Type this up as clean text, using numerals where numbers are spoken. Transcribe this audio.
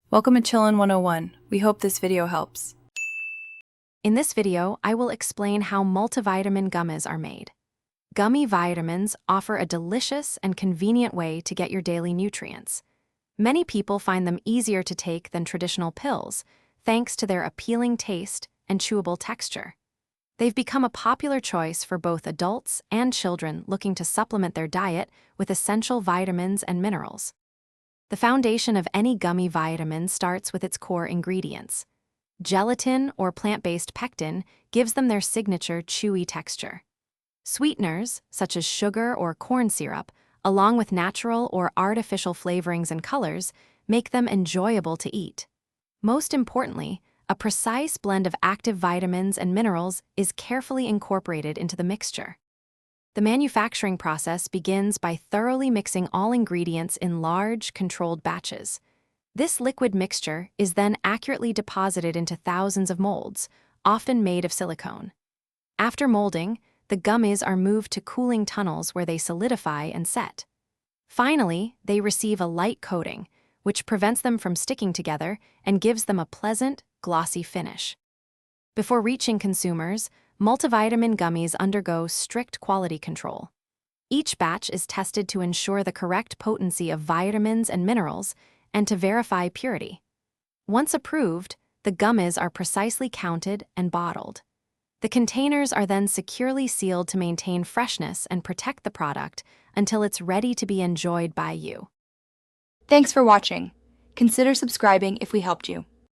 Welcome to Chillin' 101. We hope this video helps. In this video, I will explain how multivitamin gummies are made. Gummy vitamins offer a delicious and convenient way to get your daily nutrients. Many people find them easier to take than traditional pills, thanks to their appealing taste and chewable texture. They've become a popular choice for both adults and children looking to supplement their diet with essential vitamins and minerals. The foundation of any gummy vitamin starts with its core ingredients. Gelatin or plant-based pectin gives them their signature chewy texture. Sweeteners, such as sugar or corn syrup, along with natural or artificial flavorings and colors, make them enjoyable to eat. Most importantly, a precise blend of active vitamins and minerals is carefully incorporated into the mixture. The manufacturing process begins by thoroughly mixing all ingredients in large, controlled batches. This liquid mixture is then accurately deposited into thousands of molds, often made of silicone. After molding, the gummies are moved to cooling tunnels where they solidify and set. Finally, they receive a light coating, which prevents them from sticking together and gives them a pleasant, glossy finish. Before reaching consumers, multivitamin gummies undergo strict quality control. Each batch is tested to ensure the correct potency of vitamins and minerals and to verify purity. Once approved, the gummies are precisely counted and bottled. The containers are then securely sealed to maintain freshness and protect the product until it's ready to be enjoyed by you. Thanks for watching. Consider subscribing if we helped you.